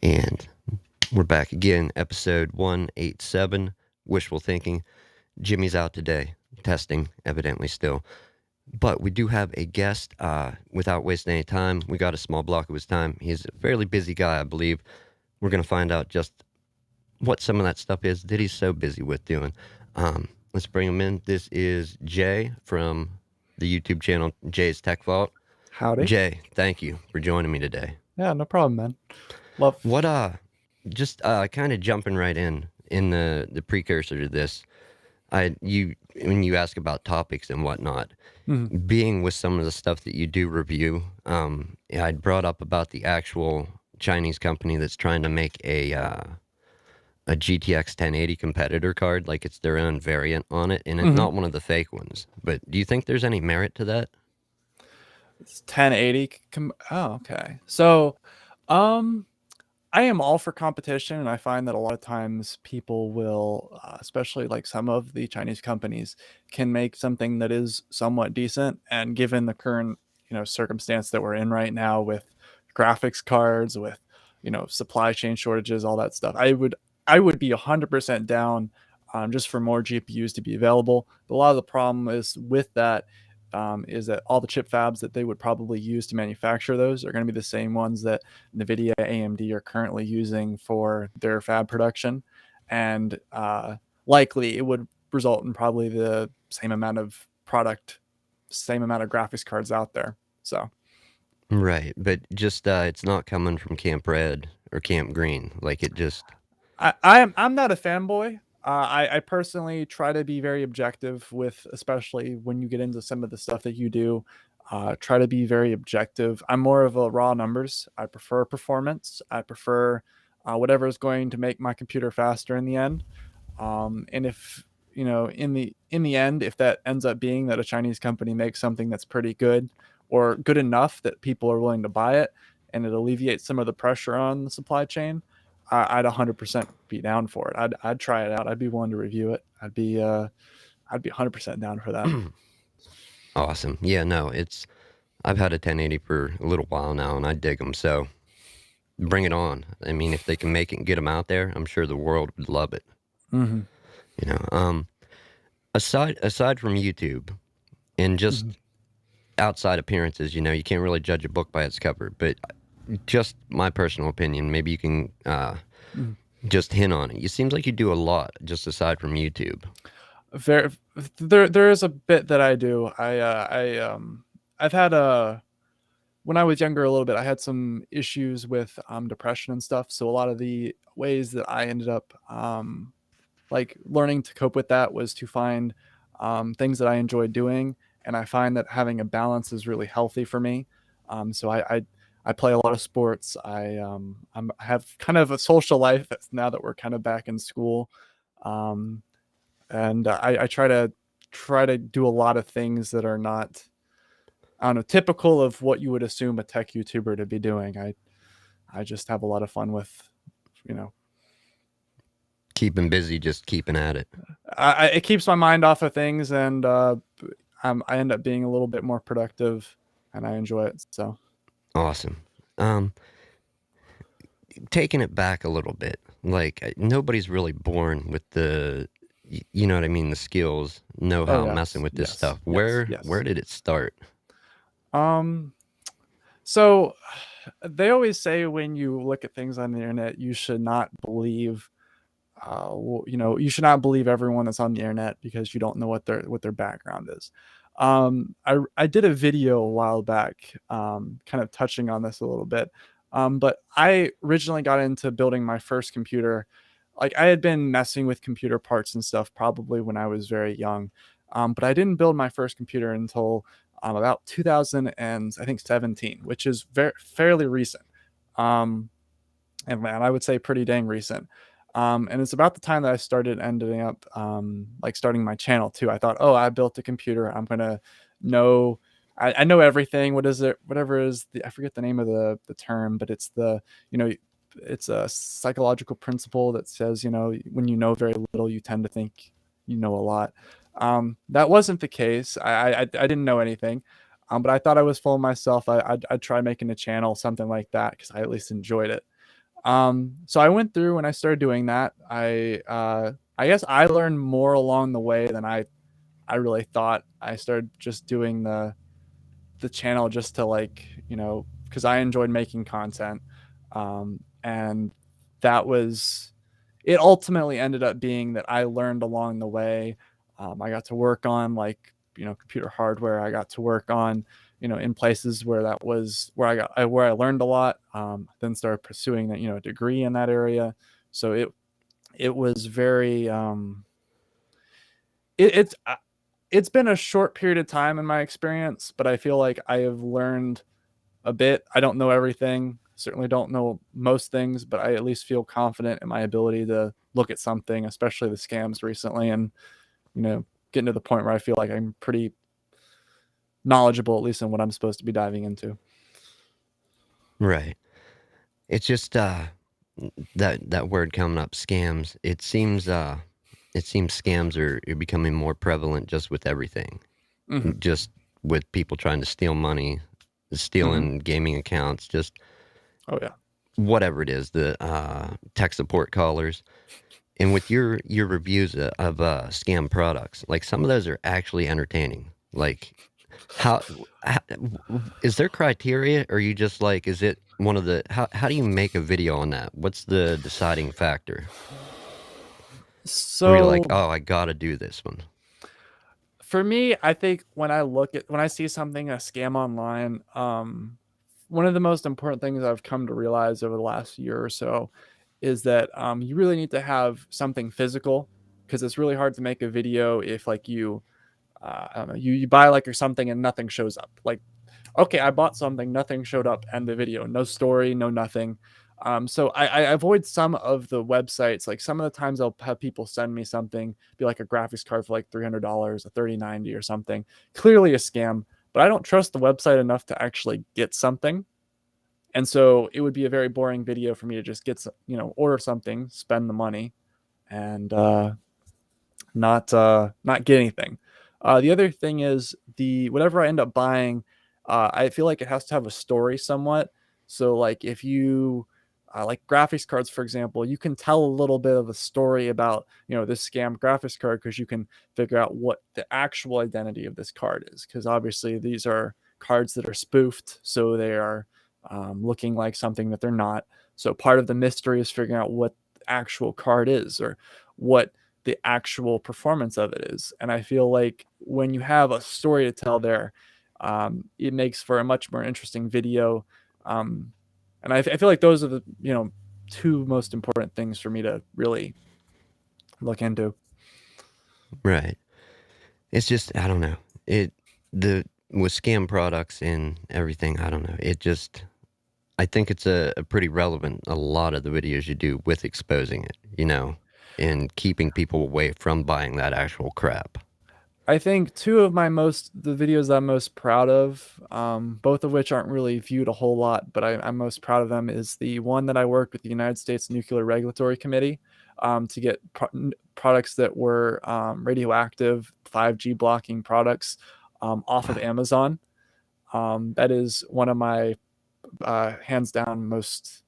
And we're back again, episode 187, Wishful Thinking. Jimmy's out today, testing, evidently still. But we do have a guest. Without wasting any time, we got a small block of his time. He's a fairly busy guy, I believe. We're going to find out just what some of that stuff is that he's so busy with doing. Let's bring him in. This is Jay from the YouTube channel, Jay's Tech Vault. Howdy. Jay, thank you for joining me today. Yeah, no problem, man. Love. What just kind of jumping right in the precursor to this, when you ask about topics and whatnot, being with some of the stuff that you do review, I'd brought up about the actual Chinese company that's trying to make a GTX 1080 competitor card, like it's their own variant on it, and it's not one of the fake ones. But do you think there's any merit to that? It's 1080. Oh, okay. So, I am all for competition, and I find that a lot of times people will, especially like some of the Chinese companies, can make something that is somewhat decent. And given the current, circumstance that we're in right now with graphics cards, with supply chain shortages, all that stuff, I would be 100% down, just for more GPUs to be available. But a lot of the problem is with that. Is that all the chip fabs that they would probably use to manufacture those are going to be the same ones that NVIDIA, AMD are currently using for their fab production. And likely it would result in probably the same amount of graphics cards out there. So, Right, but just it's not coming from Camp Red or Camp Green. Like it just. I'm not a fanboy. I personally try to be very objective with, especially when you get into some of the stuff that you do. Try to be very objective. I'm more of a raw numbers. I prefer performance. I prefer whatever is going to make my computer faster in the end. And if in the end, if that ends up being that a Chinese company makes something that's pretty good or good enough that people are willing to buy it, and it alleviates some of the pressure on the supply chain, I'd 100% be down for it. I'd try it out. I'd be willing to review it. I'd be 100% down for that. Awesome. Yeah, no, I've had a 1080 for a little while now, and I dig them. So bring it on. I mean, if they can make it and get them out there, I'm sure the world would love it. Mm-hmm. Aside from YouTube and just outside appearances, you can't really judge a book by its cover. But just my personal opinion, maybe you can just hint on it. It seems like you do a lot just aside from YouTube. There is a bit that I do. I've had when I was younger a little bit, I had some issues with depression and stuff. So a lot of the ways that I ended up like learning to cope with that was to find things that I enjoyed doing, and I find that having a balance is really healthy for me. So I play a lot of sports. I have kind of a social life now that we're kind of back in school, and I try to do a lot of things that are not, I don't know, typical of what you would assume a tech YouTuber to be doing. I just have a lot of fun with, keeping busy, just keeping at it. It keeps my mind off of things, and I end up being a little bit more productive, and I enjoy it. So. Awesome. Taking it back a little bit, like nobody's really born with the, you know what I mean, the skills, know-how, messing with this stuff. Where did it start? So they always say when you look at things on the internet, you should not believe, you should not believe everyone that's on the internet because you don't know what their background is. I did a video a while back, kind of touching on this a little bit. But I originally got into building my first computer. Like I had been messing with computer parts and stuff probably when I was very young. But I didn't build my first computer until about 2017, which is fairly recent. And I would say pretty dang recent. And it's about the time that I started ending up like starting my channel too. I thought, oh, I built a computer. I'm gonna know. I know everything. What is it? Whatever is I forget the name of the term, but it's it's a psychological principle that says, when you know very little, you tend to think you know a lot. That wasn't the case. I didn't know anything, but I thought I was fooling myself. I'd try making a channel, something like that, because I at least enjoyed it. So I went through and I started doing that. I guess I learned more along the way than I really thought. I started just doing the channel just to like, because I enjoyed making content. And that was it. Ultimately ended up being that I learned along the way. I got to work on like, computer hardware. I got to work on, in places where that was where I learned a lot. Then started pursuing that, a degree in that area. So it was very, it, it's been a short period of time in my experience, but I feel like I have learned a bit. I don't know everything. Certainly don't know most things, but I at least feel confident in my ability to look at something, especially the scams recently, and getting to the point where I feel like I'm pretty knowledgeable, at least in what I'm supposed to be diving into. Right. It's just that word coming up, scams. It seems scams are becoming more prevalent just with everything. Mm-hmm. Just with people trying to steal money, Mm-hmm. stealing gaming accounts, just Oh yeah. whatever it is, the tech support callers. And with your reviews of scam products, like some of those are actually entertaining. Like how, how is there criteria, or you just like, is it one of the how do you make a video on that? What's the deciding factor where you're like, So oh, I gotta do this one? for me, I think when I see something a scam online, one of the most important things I've come to realize over the last year or so is that you really need to have something physical, because it's really hard to make a video if like I don't know, you buy like or something and nothing shows up. Like, okay, I bought something, nothing showed up, and the video, no story, no nothing. So I avoid some of the websites. Like some of the times I'll have people send me something, be like a graphics card for like $300, a 3090 or something, clearly a scam. But I don't trust the website enough to actually get something, and so it would be a very boring video for me to just get order something, spend the money, and not get anything. The other thing is the whatever I end up buying, I feel like it has to have a story somewhat. So like if you like graphics cards, for example, you can tell a little bit of a story about this scam graphics card, because you can figure out what the actual identity of this card is. Because obviously these are cards that are spoofed, so they are looking like something that they're not. So part of the mystery is figuring out what the actual card is, or what the actual performance of it is. And I feel like when you have a story to tell there, it makes for a much more interesting video. And I feel like those are the two most important things for me to really look into. Right. It's just I don't know. It the with scam products and everything, I don't know. It just I think it's a pretty relevant a lot of the videos you do with exposing it, and keeping people away from buying that actual crap. I think two of the videos I'm most proud of, both of which aren't really viewed a whole lot, but I'm most proud of them, is the one that I worked with the United States Nuclear Regulatory Committee to get products that were radioactive 5G blocking products off of Wow. Amazon. That is one of my hands down most.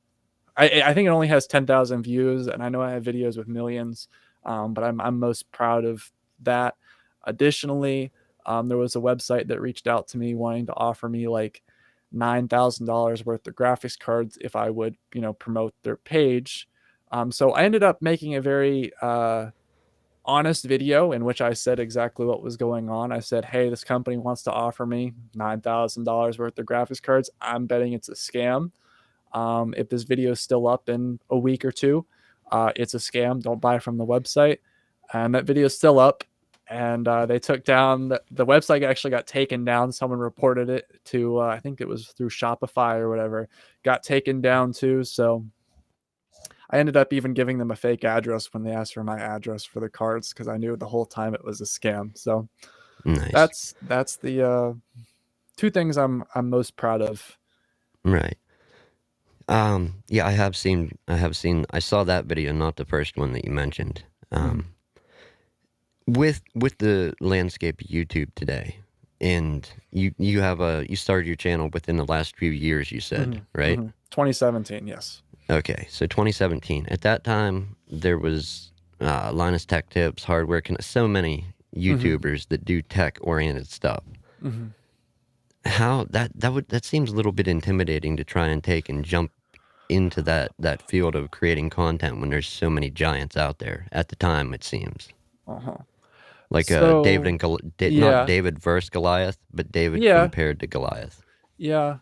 I think it only has 10,000 views, and I know I have videos with millions, but I'm most proud of that. Additionally, there was a website that reached out to me wanting to offer me like $9,000 worth of graphics cards if I would, promote their page. So I ended up making a very honest video in which I said exactly what was going on. I said, hey, this company wants to offer me $9,000 worth of graphics cards. I'm betting it's a scam. If this video is still up in a week or two, it's a scam. Don't buy from the website. And that video is still up. And they took down the website, actually got taken down. Someone reported it to, I think it was through Shopify or whatever, got taken down too. So I ended up even giving them a fake address when they asked for my address for the cards, because I knew the whole time it was a scam. So Nice. that's the two things I'm most proud of. Right. Yeah, I saw that video, not the first one that you mentioned. Mm-hmm. With the landscape of YouTube today, and you started your channel within the last few years, you said, Mm-hmm. right? Mm-hmm. 2017, yes. Okay, so 2017. At that time, there was Linus Tech Tips, Hardware, so many Mm-hmm. YouTubers that do tech-oriented stuff. Mm-hmm. How that seems a little bit intimidating to try and take and jump into that field of creating content when there's so many giants out there. At the time, it seems Uh-huh. like David So and not yeah, David versus Goliath, but David yeah, compared to Goliath. yeah.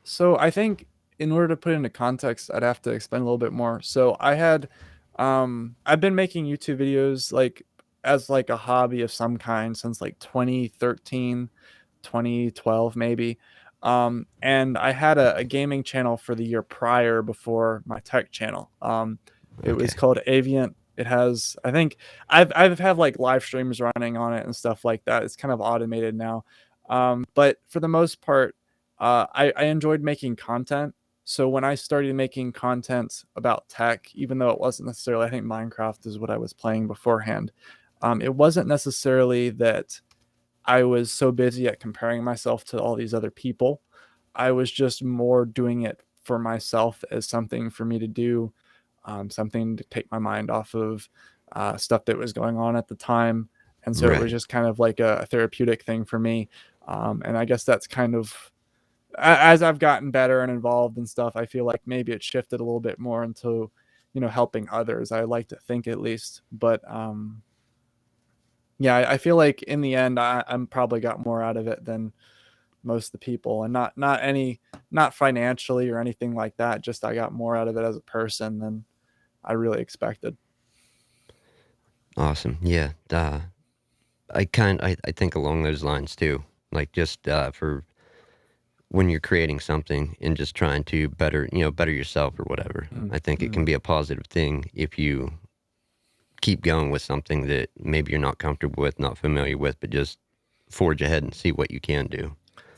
So I think in order to put it into context, I'd have to explain a little bit more. So I've been making YouTube videos like as like a hobby of some kind since like 2013, 2012 maybe. And I had a gaming channel for the year prior before my tech channel. It was Okay, called Avient. It has, I think I've had like live streams running on it and stuff like that. It's kind of automated now. But for the most part, I enjoyed making content. So when I started making content about tech, even though it wasn't necessarily, I think Minecraft is what I was playing beforehand. It wasn't necessarily that I was so busy at comparing myself to all these other people. I was just more doing it for myself as something for me to do, something to take my mind off of stuff that was going on at the time. And so it was right. just kind of like a therapeutic thing for me. And I guess that's kind of as I've gotten better and involved and stuff, I feel like maybe it shifted a little bit more into, helping others. I like to think at least, but yeah, I feel like in the end, I'm probably got more out of it than most of the people, and not financially or anything like that. Just I got more out of it as a person than I really expected. Awesome. Yeah. I think along those lines too. Like just for when you're creating something and just trying to better yourself or whatever. I think it Mm-hmm. can be a positive thing if you keep going with something that maybe you're not comfortable with, not familiar with, but just forge ahead and see what you can do.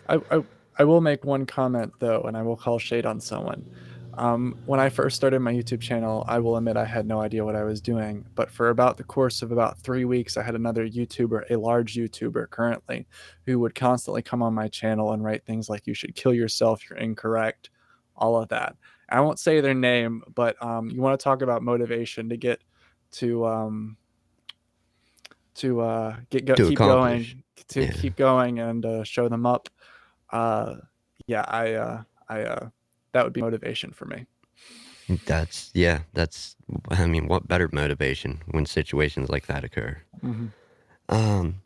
I, I I will make one comment though, and I will call shade on someone. When I first started my YouTube channel, I will admit I had no idea what I was doing. But for about the course of about 3 weeks, I had another YouTuber, a large YouTuber currently, who would constantly come on my channel and write things like "You should kill yourself. You're incorrect," all of that. I won't say their name, but you want to talk about motivation to get to To keep accomplish. going, to Yeah. keep going and show them up. uh yeah, I that would be motivation for me. That's I mean, what better motivation when situations like that occur? Mm-hmm. Um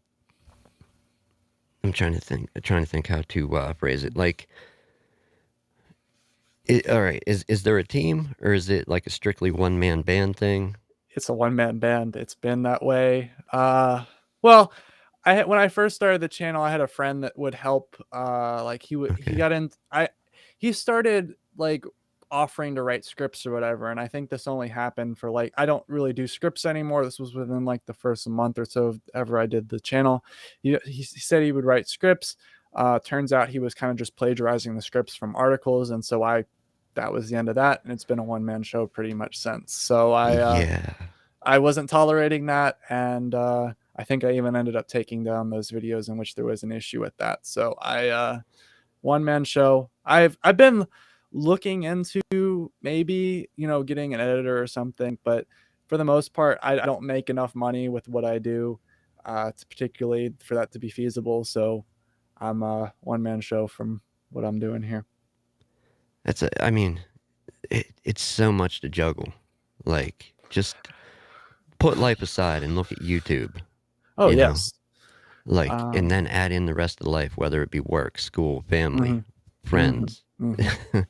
I'm trying to think how to phrase it. Like all right, is there a team or is it like a strictly one man band thing? It's a one-man band. It's been that way. Well, when I first started the channel, I had a friend that would help. Like he Okay. got in. He started like offering to write scripts or whatever, and I think this only happened for like I don't really do scripts anymore. This was within like the first month or so of ever I did the channel. He said he would write scripts. Turns out he was kind of just plagiarizing the scripts from articles, and so that was the end of that, and it's been a one-man show pretty much since. So Yeah. I wasn't tolerating that, and I think I even ended up taking down those videos in which there was an issue with that. So I one man show. I've been looking into maybe getting an editor or something, but for the most part, I don't make enough money with what I do, to particularly for that to be feasible. So I'm a one man show from what I'm doing here. I mean, it's so much to juggle. Like just put life aside and look at YouTube, Oh you know? yes. Like and Um, then add in the rest of life, whether it be work, school, family, mhm, mhm, friends. mhm.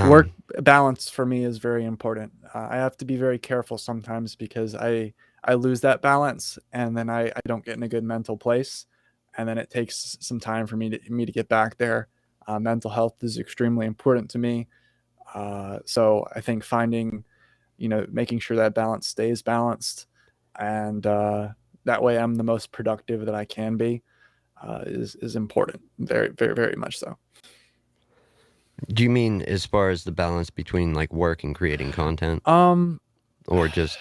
Work um balance for me is very important. I have to be very careful sometimes because I lose that balance, and then I don't get in a good mental place, and then it takes some time for me to get back there. Mental health is extremely important to me. So I think making sure that balance stays balanced, and that way I'm the most productive that I can be, is important. Very, very, very much so. do you mean as far as the balance between like work and creating content Um, or just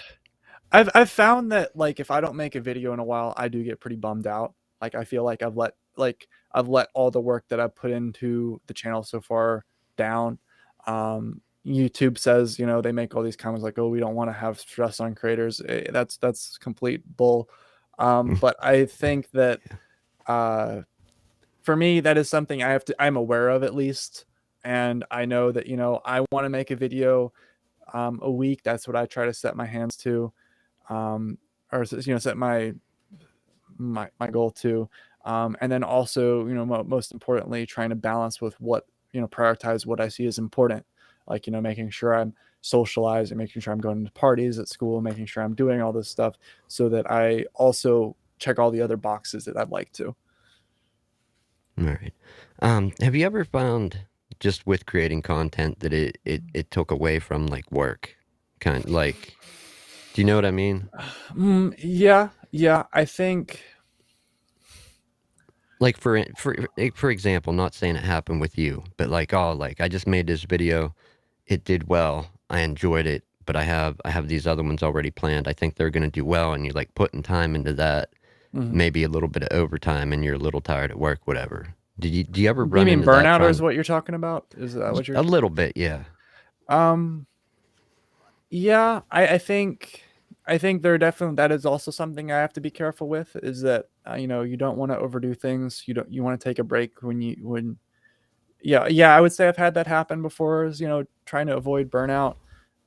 I've found that like if I don't make a video in a while, I do get pretty bummed out. Like I feel like I've let all the work that I've put into the channel so far down. YouTube says, they make all these comments like, oh, we don't want to have stress on creators. That's complete bull. But I think that for me, that is something I'm aware of at least. And I know that, I want to make a video a week. That's what I try to set my hands to, or set my goal to. And then also, most importantly, trying to balance with what, prioritize what I see as important, like, making sure I'm socializing, making sure I'm going to parties at school, making sure I'm doing all this stuff so that I also check all the other boxes that I'd like to. All right. Have you ever found just with creating content that it took away from like work? Kind like, do you know what I mean? Yeah. I think Like for example, not saying it happened with you, but like, oh, like I just made this video, it did well, I enjoyed it, but I have these other ones already planned. I think they're gonna do well, and you're like putting time into that, maybe a little bit of overtime, and you're a little tired at work, whatever. Do you ever you run mean into that burnout, or is trying what you're talking about? Is that what you're? a little bit, yeah. Um, yeah, I think there definitely, that is also something I have to be careful with, is that you don't want to overdo things. You want to take a break when yeah, I would say I've had that happen before, is trying to avoid burnout.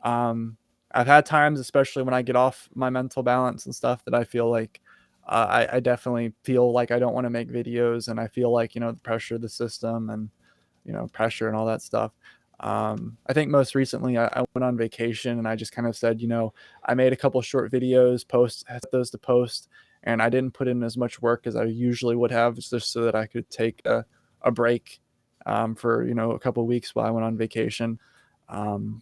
I've had times, especially when I get off my mental balance and stuff, that I feel like I definitely feel like I don't want to make videos, and I feel like the pressure of the system, and pressure and all that stuff. I think most recently I went on vacation, and I just kind of said, I made a couple short videos, had those to post, and I didn't put in as much work as I usually would have, just so that I could take a break for a couple of weeks while I went on vacation. Um,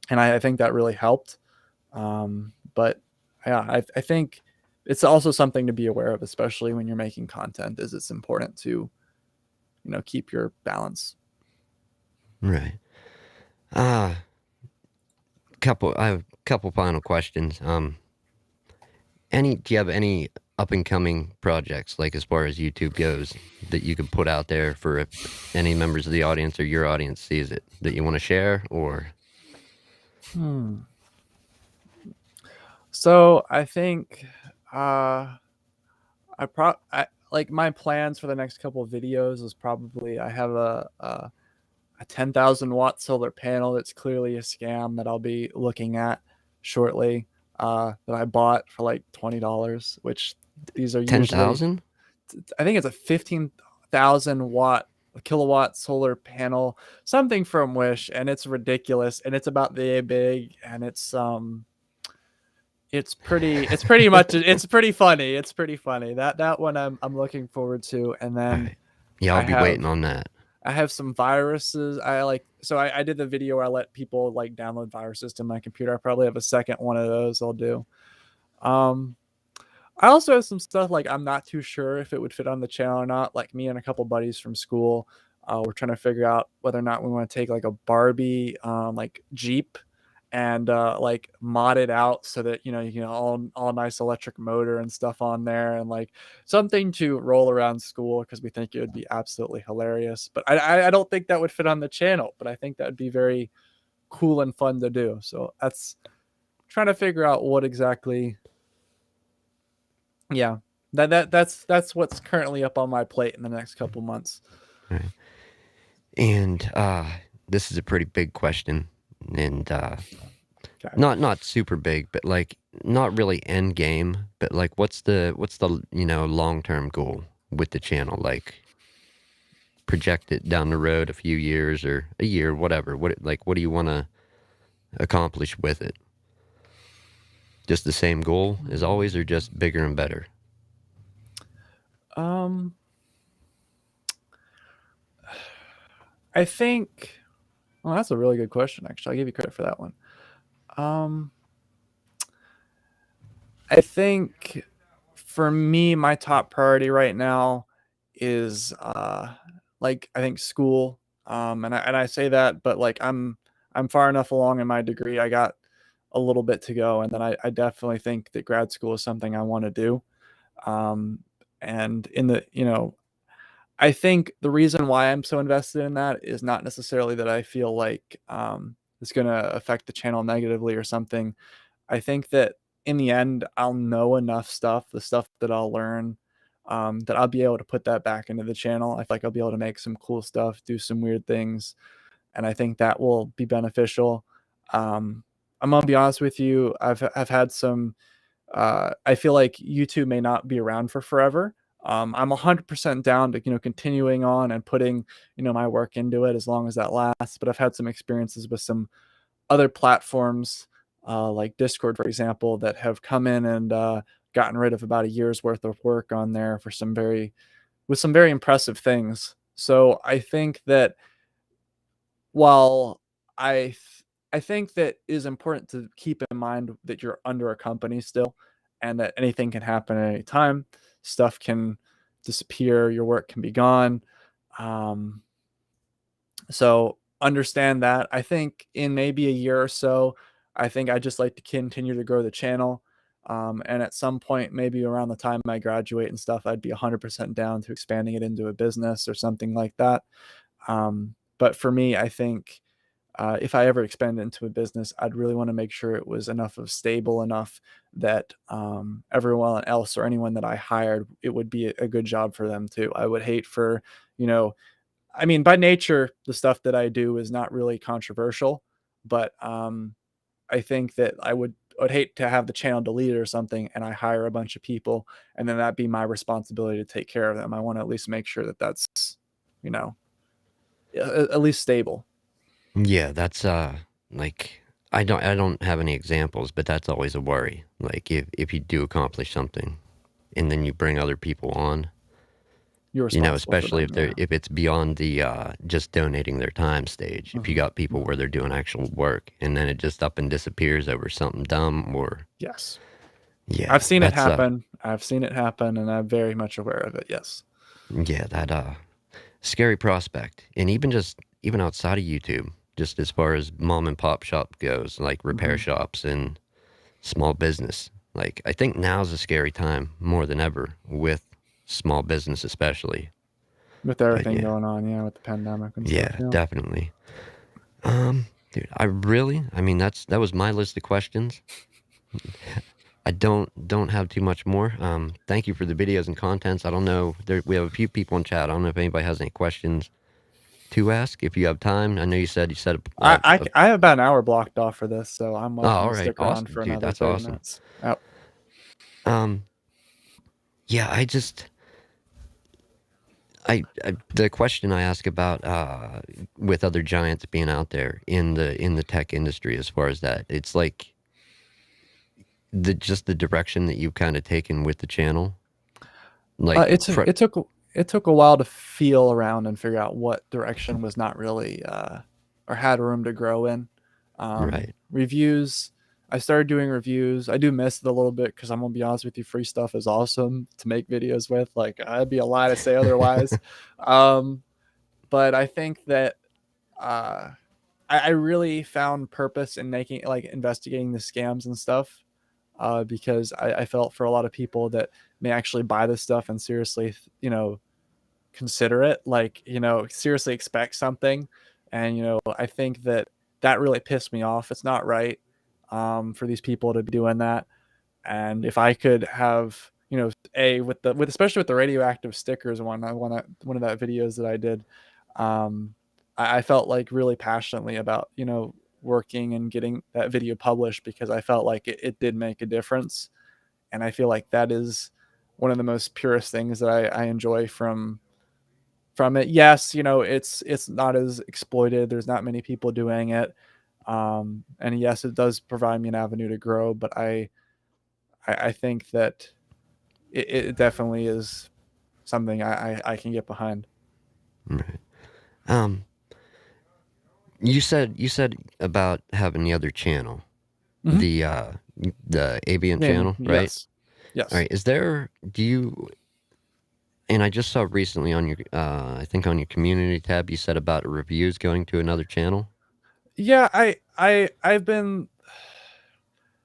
and I think that really helped. But yeah, I think it's also something to be aware of, especially when you're making content, is it's important to keep your balance. Right. I have a couple final questions. Do you have any up and coming projects, like as far as YouTube goes, that you could put out there for if any members of the audience or your audience sees it, that you want to share? Or So I think I like, my plans for the next couple of videos is probably, I have a 10,000-watt solar panel that's clearly a scam that I'll be looking at shortly, that I bought for like $20, which these are usually, 10,000? I think it's a 15,000 kilowatt solar panel, something from Wish, and it's ridiculous, and it's about the big, and it's pretty funny. It's pretty funny. That one I'm looking forward to. And then Right. Yeah, I'll I be have waiting on that. I have some viruses. I did the video where I let people like download viruses to my computer. I probably have a second one of those I'll do. Um I also have some stuff, like, I'm not too sure if it would fit on the channel or not. Like, me and a couple buddies from school, we're trying to figure out whether or not we want to take like a Barbie like Jeep, and like mod it out so that you can all nice electric motor and stuff on there, and like something to roll around school, because we think it would be absolutely hilarious. But I don't think that would fit on the channel, but I think that would be very cool and fun to do. So that's trying to figure out what exactly. Yeah, that's what's currently up on my plate in the next couple months. Right. And this is a pretty big question, and Okay. not super big, but like not really end game, but like what's the long-term goal with the channel? Like project it down the road a few years or a year, whatever. What do you want to accomplish with it? Just the same goal as always, or just bigger and better? Um, I think. Well, that's a really good question. Actually, I'll give you credit for that one. Um, I think for me, my top priority right now is like, I think school. And I say that, but like, I'm far enough along in my degree. I got a little bit to go, and then I definitely think that grad school is something I want to do. Um, and in the I think the reason why I'm so invested in that is not necessarily that I feel like it's going to affect the channel negatively or something. I think that in the end, I'll know enough stuff, the stuff that I'll learn, that I'll be able to put that back into the channel. I feel like I'll be able to make some cool stuff, do some weird things, and I think that will be beneficial. I'm gonna be honest with you. I've had some. I feel like YouTube may not be around for forever. I'm 100% down to continuing on and putting my work into it as long as that lasts. But I've had some experiences with some other platforms like Discord, for example, that have come in and gotten rid of about a year's worth of work on there for some very impressive things. So I think that while I think that it is important to keep in mind that you're under a company still, and that anything can happen at any time. Stuff can disappear, your work can be gone. Um, so understand that. I think in maybe a year or so, I think I just like to continue to grow the channel. And at some point, maybe around the time I graduate and stuff, I'd be 100% down to expanding it into a business or something like that. But for me, I think if I ever expand into a business, I'd really want to make sure it was enough of stable enough that everyone else or anyone that I hired, it would be a good job for them too. I would hate for, you know, I mean, by nature, the stuff that I do is not really controversial, but I think that would hate to have the channel deleted or something, and I hire a bunch of people, and then that be my responsibility to take care of them. I want to at least make sure that that's, you know, at least stable. Yeah, that's like I don't have any examples, but that's always a worry. Like if you do accomplish something and then you bring other people on, You're responsible for especially them. Yeah. if it's beyond the just donating their time stage. If you got people where they're doing actual work and then it just up and disappears over something dumb or Yes. yeah, I've seen it that's happen. I've seen it happen, and I'm very much aware of it. Yes. yeah, that scary prospect. And even outside of YouTube, just as far as mom and pop shop goes, like repair shops and small business. Like I think now's a scary time more than ever with small business especially. With But everything yeah. going on, yeah, with the pandemic and stuff. Yeah, Yeah. definitely. Dude, I mean that was my list of questions. I don't have too much more. Thank you for the videos and contents. I don't know, we have a few people in chat. I don't know if anybody has any questions to ask if you have time. I know you said I have about an hour blocked off for this, so I'm oh, welcome all to right, stick around awesome, for dude. another That's 30 awesome. minutes. Yep. Yeah, the question I ask about with other giants being out there in the tech industry, as far as that, it's like the direction that you've kind of taken with the channel, like It took a while to feel around and figure out what direction was not really or had room to grow in. right, Reviews. I started doing reviews. I do miss it a little bit because I'm gonna be honest with you, free stuff is awesome to make videos with. Like I'd be a lie to say otherwise. um, but I think that uh, I really found purpose in making like investigating the scams and stuff because I felt for a lot of people that may actually buy this stuff and seriously, consider it, like, seriously expect something. And, I think that that really pissed me off. It's not right for these people to be doing that. And if I could have, with especially with the radioactive stickers one of that videos that I did, I felt like really passionately about, working and getting that video published because I felt like it did make a difference. And I feel like that is one of the most purest things that I enjoy from it. Yes, it's not as exploited. There's not many people doing it. And yes, it does provide me an avenue to grow, but I think that it definitely is something I can get behind. right. Um, you said about having the other channel, Mhm. the Avient Name, channel, right? yes. All Yes. right. Do you? And I just saw recently on your, I think on your community tab, you said about reviews going to another channel. Yeah, I've been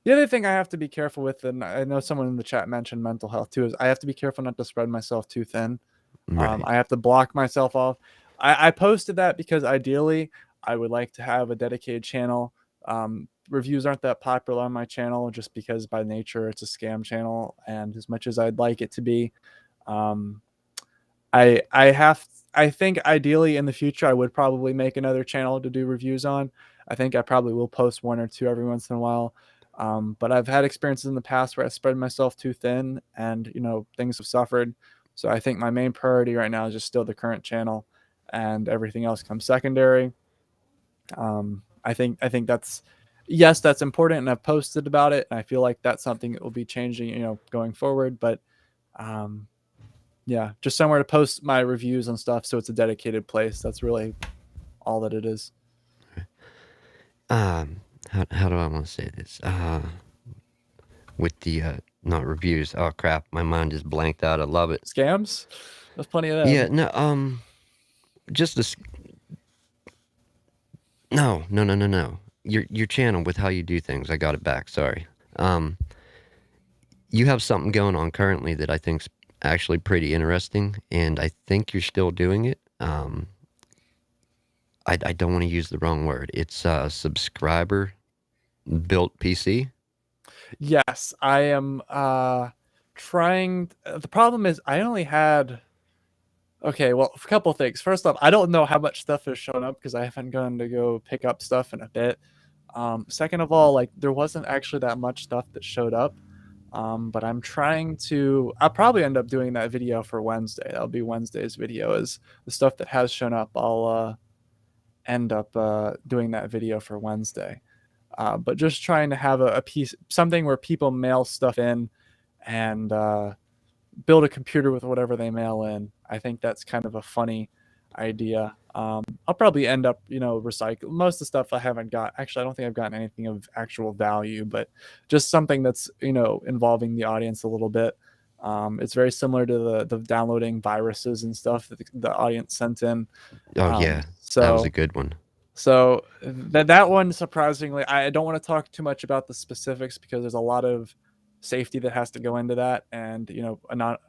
the other thing I have to be careful with, and I know someone in the chat mentioned mental health too, is I have to be careful not to spread myself too thin. Right. I have to block myself off. I posted that because ideally I would like to have a dedicated channel. Reviews aren't that popular on my channel just because by nature it's a scam channel, and as much as I'd like it to be, um, I think ideally in the future I would probably make another channel to do reviews on. I think I probably will post one or two every once in a while. But I've had experiences in the past where I spread myself too thin, and things have suffered. So I think my main priority right now is just still the current channel, and everything else comes secondary. I think that's, yes, that's important, and I've posted about it, and I feel like that's something that will be changing, going forward. But um, yeah, just somewhere to post my reviews and stuff, so it's a dedicated place. That's really all that it is. How do I want to say this? With the not reviews. Oh crap, my mind just blanked out. I love it. Scams? There's plenty of Yeah, them. no, just this. No. Your channel with how you do things. I got it back. Sorry. You have something going on currently that I think's actually pretty interesting, and I think you're still doing it. I don't want to use the wrong word. It's subscriber built PC. Yes, I am trying. The problem is I only had. Okay, well, a couple things. First off, I don't know how much stuff has shown up because I haven't gone to go pick up stuff in a bit. Second of all, like there wasn't actually that much stuff that showed up. But I'm trying to. I'll probably end up doing that video for Wednesday. That'll be Wednesday's video. Is the stuff that has shown up. I'll end up doing that video for Wednesday. But just trying to have a piece, something where people mail stuff in, and build a computer with whatever they mail in. I think that's kind of a funny idea. I'll probably end up, recycle most of the stuff I haven't got. Actually, I don't think I've gotten anything of actual value, but just something that's, involving the audience a little bit. It's very similar to the downloading viruses and stuff that the audience sent in. Oh yeah, that was a So good one. so that one, surprisingly, I don't want to talk too much about the specifics because there's a lot of safety that has to go into that, and not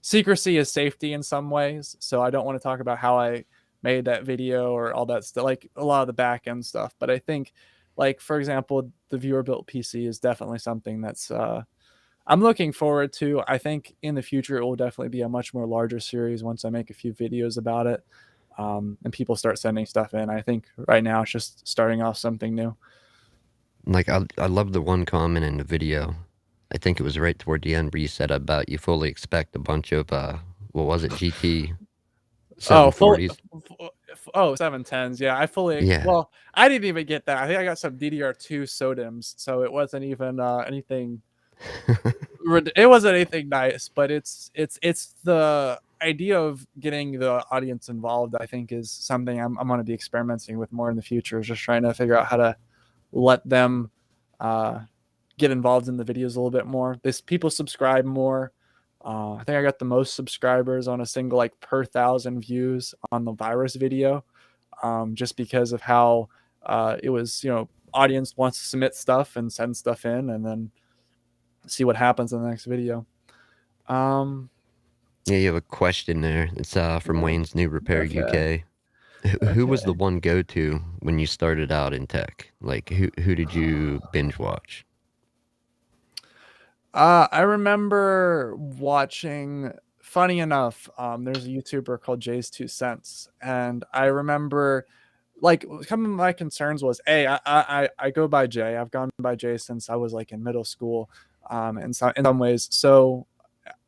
secrecy is safety in some ways. So I don't want to talk about how I made that video or all that stuff, like a lot of the back end stuff. But I think, like for example, the viewer built PC is definitely something that's I'm looking forward to. I think in the future it will definitely be a much more larger series once I make a few videos about it. And people start sending stuff in. I think right now it's just starting off something new. Like I love the one comment in the video. I think it was right toward the end where you said about you fully expect a bunch of what was it, GT Oh, full. 740s? Oh, 710s. Yeah, I fully. Yeah. Well, I didn't even get that. I think I got some DDR2 SODIMs, so it wasn't even anything. It wasn't anything nice, but it's the idea of getting the audience involved. I think is something I'm going to be experimenting with more in the future. Is just trying to figure out how to let them uh, get involved in the videos a little bit more. This people subscribe more. I think I got the most subscribers on a single, like, per 1,000 views on the virus video, just because of how it was. Audience wants to submit stuff and send stuff in, and then see what happens in the next video. Um, Yeah, you have a question there. It's from Wayne's New Repair okay. UK. Who was the Okay. one go-to when you started out in tech? Like who did you binge watch? I remember watching. Funny enough, there's a YouTuber called Jay's Two Cents, and I remember, like, some of my concerns was, I go by Jay. I've gone by Jay since I was like in middle school, in some ways. So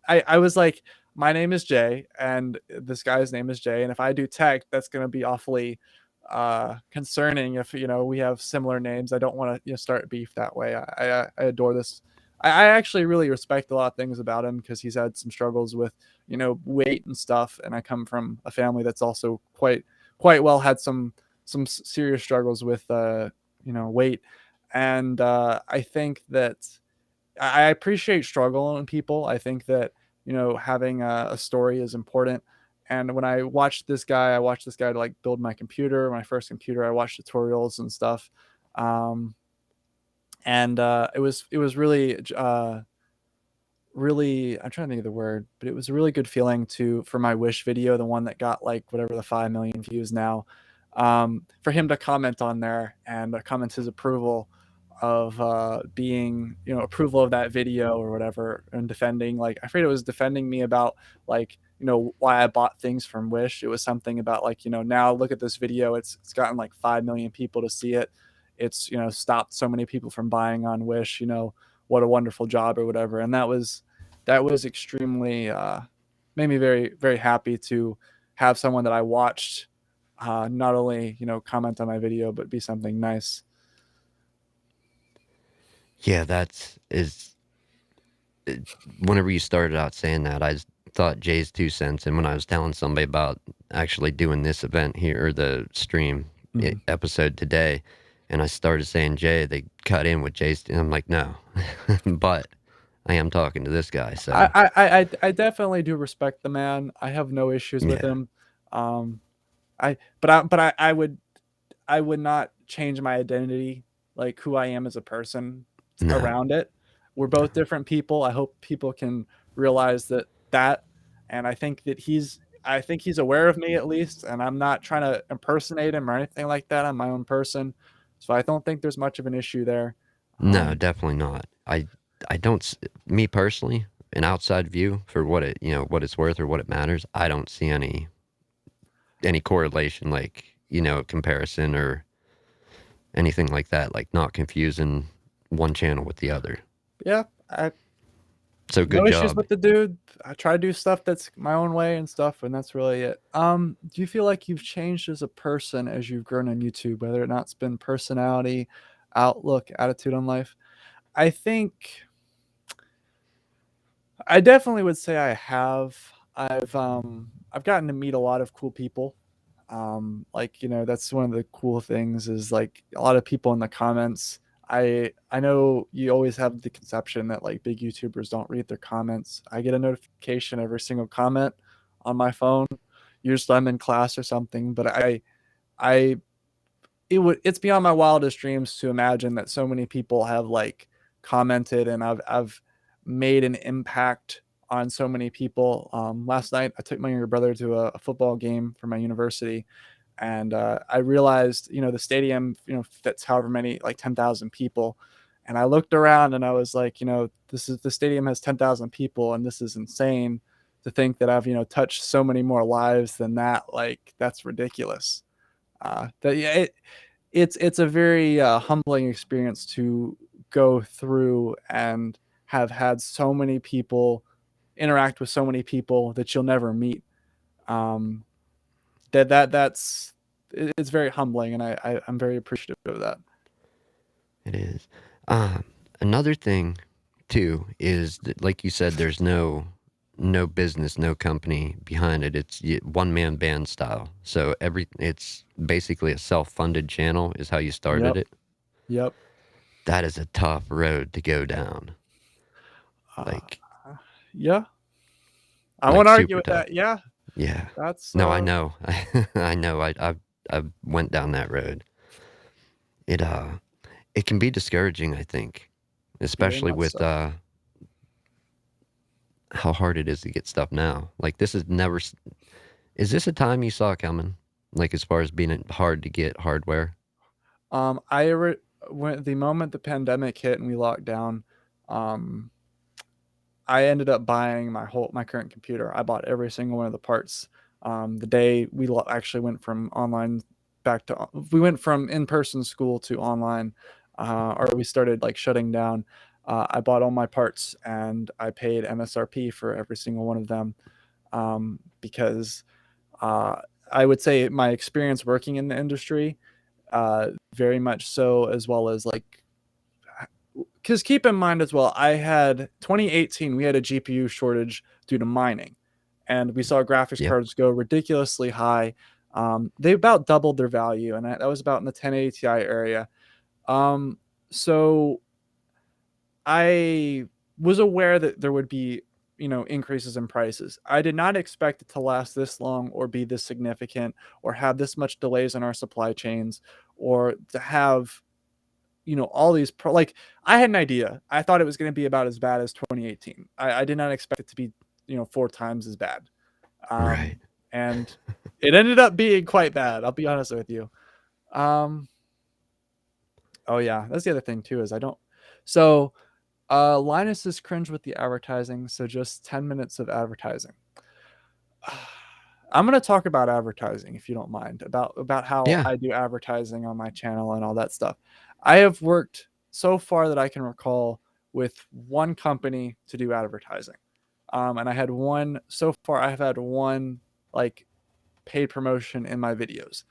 I was like, my name is Jay, and this guy's name is Jay, and if I do tech, that's gonna be awfully concerning if we have similar names. I don't want to start beef that way. I adore this. I actually really respect a lot of things about him because he's had some struggles with weight and stuff, and I come from a family that's also quite well had some serious struggles with weight, and I think that I appreciate struggle in people. I think that having a story is important. And when I watched this guy, to like build my computer, my first computer. I watched tutorials and stuff, um, and it was really really, I'm trying to think of the word, but it was a really good feeling for my Wish video, the one that got like whatever the 5 million views now, for him to comment on there and comment his approval of being, approval of that video or whatever, and defending, like, I forget, it was defending me about, like, why I bought things from Wish. It was something about, like, now look at this video, it's gotten like 5 million people to see it. It's, stopped so many people from buying on Wish, what a wonderful job or whatever. And that was extremely made me very, very happy to have someone that I watched not only, comment on my video, but be something nice. Yeah, whenever you started out saying that, I just thought Jay's 2 cents. And when I was telling somebody about actually doing this event here, or the stream episode today, and I started saying Jay, they cut in with Jay's, and I'm like, no, but I am talking to this guy. So I definitely do respect the man. I have no issues with him. I would not change my identity, like who I am as a person, around it. We're both different people. I hope people can realize that, and I think he's aware of me, at least, and I'm not trying to impersonate him or anything like that. I'm my own person, so I don't think there's much of an issue there. No, definitely not. I don't, me personally, an outside view, for what it's worth or what it matters, I don't see any correlation, like, comparison or anything like that, like not confusing one channel with the other. Yeah, so good no job. issues with the dude. I try to do stuff that's my own way and stuff, and that's really it. Do you feel like you've changed as a person as you've grown on YouTube, whether or not it's been personality, outlook, attitude on life? I think I definitely would say I have. I've gotten to meet a lot of cool people. Like, that's one of the cool things, is like a lot of people in the comments. I know you always have the conception that like big YouTubers don't read their comments. I get a notification every single comment on my phone. Usually I'm in class or something, but it's beyond my wildest dreams to imagine that so many people have like commented, and I've made an impact on so many people. Last night I took my younger brother to a football game for my university, and I realized, the stadium, fits however many, like 10,000 people. And I looked around and I was like, the stadium has 10,000 people, and this is insane to think that I've, touched so many more lives than that. Like, that's ridiculous. It's a very humbling experience to go through and have had so many people interact with so many people that you'll never meet. It's very humbling, and I'm very appreciative of that. It is. Another thing too is that, like you said, there's no business, no company behind it. It's one man band style. So it's basically a self-funded channel is how you started it. Yep. That is a tough road to go down. Yeah. I won't argue with that. Yeah. Yeah. That's no, I know. I know. I went down that road. It can be discouraging, I think, especially with how hard it is to get stuff now. Like, is this a time you saw coming? Like, as far as being hard to get hardware? When the moment the pandemic hit and we locked down, I ended up buying my current computer. I bought every single one of the parts. The day we actually went from online we went from in-person school to online, or we started like shutting down. I bought all my parts and I paid MSRP for every single one of them, because I would say my experience working in the industry, very much so, as well as like, because keep in mind as well, 2018, we had a GPU shortage due to mining, and we saw graphics cards go ridiculously high. They about doubled their value, and that was about in the 1080 Ti area. So I was aware that there would be, increases in prices. I did not expect it to last this long or be this significant or have this much delays in our supply chains, or to have, all these like I had an idea. I thought it was going to be about as bad as 2018. I did not expect it to be 4 times as bad. Right. And it ended up being quite bad. I'll be honest with you. Oh yeah, that's the other thing too is I don't. So Linus is cringe with the advertising. So just 10 minutes of advertising. I'm going to talk about advertising if you don't mind about how Yeah. I do advertising on my channel and all that stuff. I have worked so far that I can recall with one company to do advertising. And I had one so far. I've had one like paid promotion in my videos.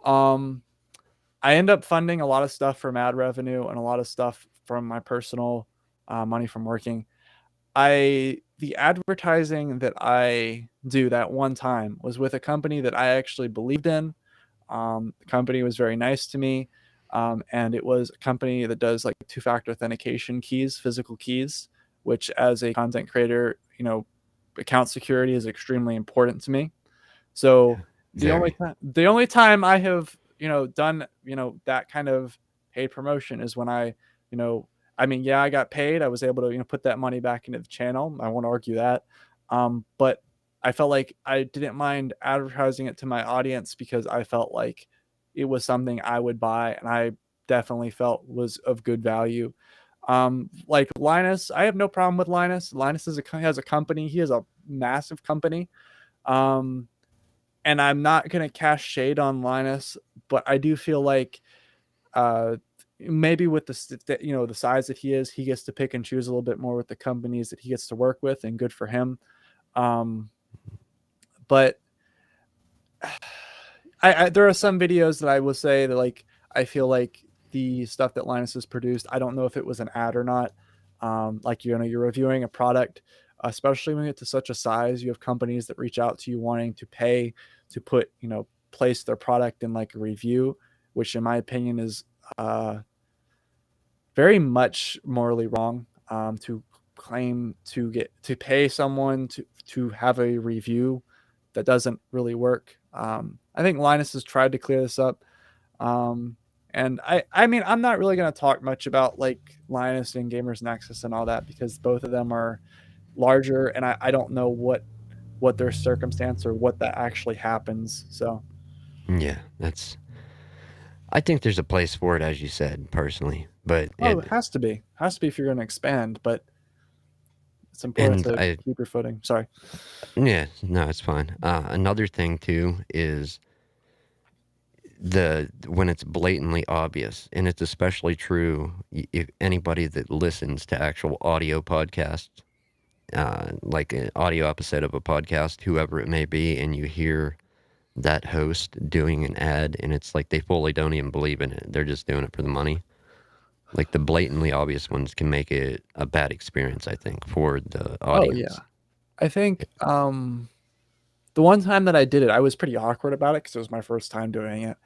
I end up funding a lot of stuff from ad revenue and a lot of stuff from my personal money from working. The advertising that I do that one time was with a company that I actually believed in. The company was very nice to me. And it was a company that does like 2-factor authentication keys, physical keys, which as a content creator, account security is extremely important to me. So Very. the only time I have, done, that kind of paid promotion is when I mean, yeah, I got paid. I was able to, put that money back into the channel. I won't argue that. But I felt like I didn't mind advertising it to my audience because I felt like it was something I would buy and I definitely felt was of good value. Like Linus, I have no problem with Linus. Linus has a company. He has a massive company. And I'm not going to cast shade on Linus, but I do feel like maybe with the size that he is, he gets to pick and choose a little bit more with the companies that he gets to work with, and good for him. But there are some videos that I will say that like I feel like the stuff that Linus has produced, I don't know if it was an ad or not. Like you're reviewing a product, especially when you get to such a size, you have companies that reach out to you wanting to pay to put place their product in like a review, which in my opinion is very much morally wrong. To claim to pay someone to have a review that doesn't really work. I think Linus has tried to clear this up. And I mean, I'm not really going to talk much about like Linus and Gamers Nexus and all that because both of them are larger and I don't know what their circumstance or what that actually happens. So Yeah, I think there's a place for it, as you said, personally, but it has to be if you're going to expand, but it's important to keep your footing. Sorry. Yeah, no, it's fine. Another thing too is when it's blatantly obvious, and it's especially true if anybody that listens to actual audio podcasts, like an audio episode of a podcast, whoever it may be, and you hear that host doing an ad, and it's like they fully don't even believe in it. They're just doing it for the money. Like the blatantly obvious ones can make it a bad experience, I think, for the audience. Oh yeah, I think the one time that I did it, I was pretty awkward about it because it was my first time doing it,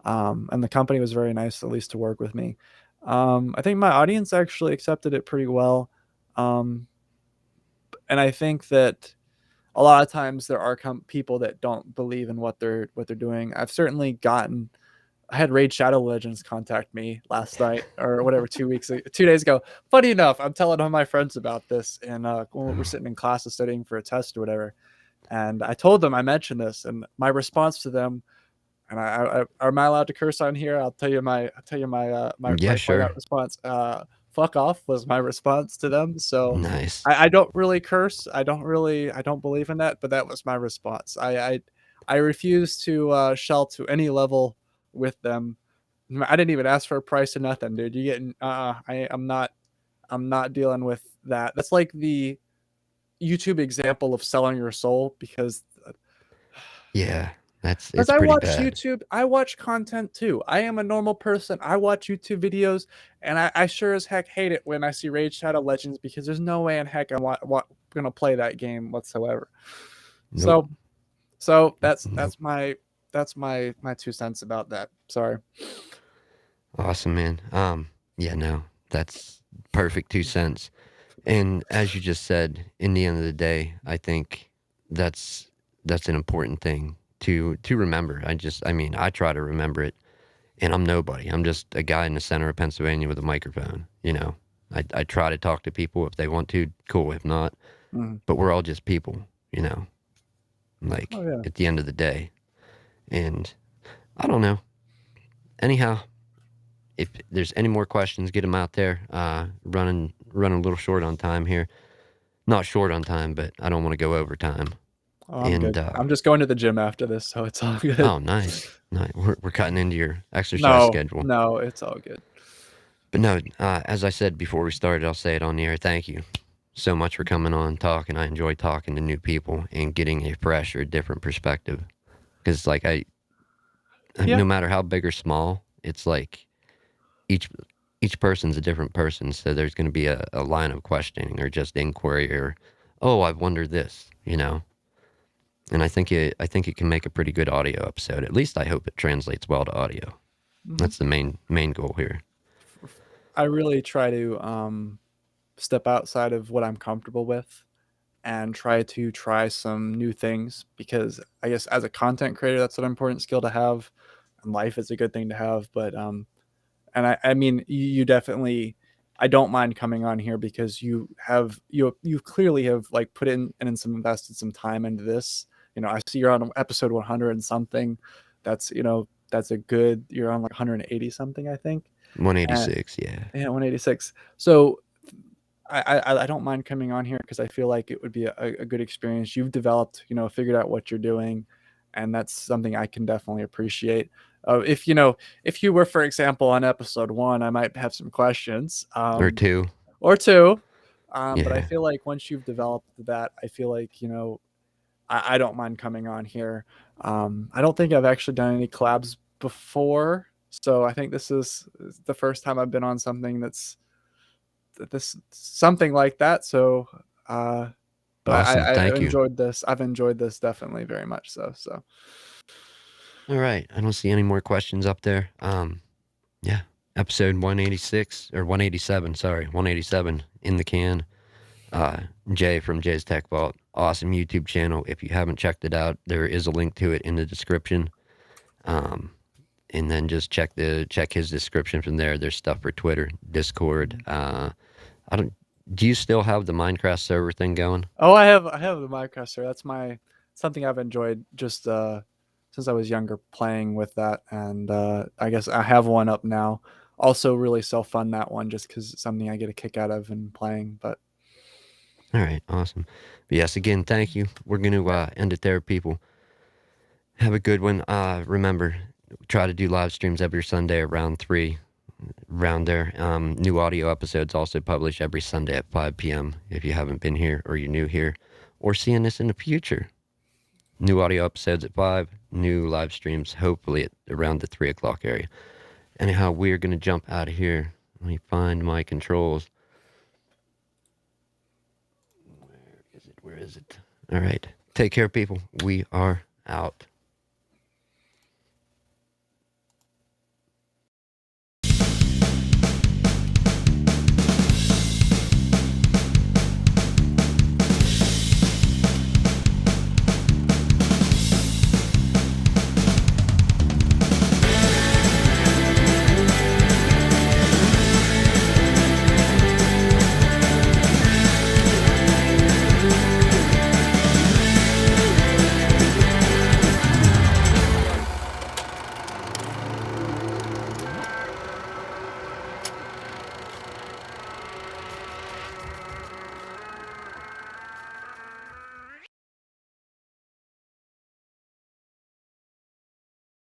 and the company was very nice, at least to work with me. I think my audience actually accepted it pretty well, and I think that a lot of times there are people that don't believe in what they're doing. I've certainly I had Raid Shadow Legends contact me last night or whatever 2 days ago. Funny enough, I'm telling all my friends about this, and when we're sitting in classes studying for a test or whatever, and I told them I mentioned this, and my response to them, and I am I allowed to curse on here? I'll tell you my Yeah, sure. response. Fuck off was my response to them. So Nice. I don't really curse. I don't believe in that, but that was my response. I refuse to shell to any level with them. I didn't even ask for a price or nothing, dude. You getting I'm not dealing with that. That's like the YouTube example of selling your soul because Yeah, it's I pretty watch bad. YouTube, I watch content too. I am a normal person. I watch YouTube videos, and I sure as heck hate it when I see Raid Shadow Legends because there's no way in heck I'm gonna play that game whatsoever. Nope. So that's Nope. my 2 cents about that. Sorry. Awesome, man. Yeah, no, that's perfect 2 cents. And as you just said, in the end of the day, I think that's an important thing to remember. I mean, I try to remember it. and I'm nobody. I'm just a guy in the center of Pennsylvania with a microphone. I try to talk to people if they want to, cool. If not, but we're all just people, like Oh yeah. at the end of the day. And I don't know. Anyhow, if there's any more questions, get them out there. Running a little short on time here. Not short on time, but I don't want to go over time. Oh, I'm good. I'm just going to the gym after this, so it's all good. Oh, nice. We're cutting into your exercise schedule. No, it's all good. But no, as I said before we started, I'll say it on the air. Thank you so much for coming on and talking. I enjoy talking to new people and getting a fresh or different perspective. Because like no matter how big or small, it's like each person's a different person. So there's going to be a line of questioning or just inquiry or, oh, I've wondered this, And I think it can make a pretty good audio episode. At least I hope it translates well to audio. That's the main goal here. I really try to step outside of what I'm comfortable with and try some new things, because I guess as a content creator, that's an important skill to have, and life is a good thing to have. But and I mean, you definitely, I don't mind coming on here because you clearly have like put in and some invested some time into this. I see you're on episode 100 and something. That's that's a good. You're on like 180 something, I think. 186, yeah. Yeah, 186. So I don't mind coming on here because I feel like it would be a good experience. You've developed, figured out what you're doing, and that's something I can definitely appreciate. If you were, for example, on episode 1, I might have some questions. Or two. But I feel like once you've developed that, I feel like, I don't mind coming on here. I don't think I've actually done any collabs before, so I think this is the first time I've been on something something like that. So, but awesome. I've enjoyed this. I've enjoyed this definitely very much. So. All right. I don't see any more questions up there. Yeah. Episode 186 or 187. Sorry, 187 in the can. Jay from Jay's Tech Vault. Awesome YouTube channel. If you haven't checked it out, there is a link to it in the description. And then just check his description from there. There's stuff for Twitter, Discord. Do you still have the Minecraft server thing going? Oh, I have the Minecraft server. That's something I've enjoyed just since I was younger, playing with that, and I guess I have one up now. Also really self-fund that one just because it's something I get a kick out of and playing. But all right, awesome. But yes, again, thank you. We're going to end it there, people. Have a good one. Remember, try to do live streams every Sunday around 3, around there. New audio episodes also published every Sunday at 5 p.m. if you haven't been here or you're new here or seeing this in the future. New audio episodes at 5, new live streams hopefully at around the 3 o'clock area. Anyhow, we're going to jump out of here. Let me find my controls. Where is it? All right. Take care, people. We are out.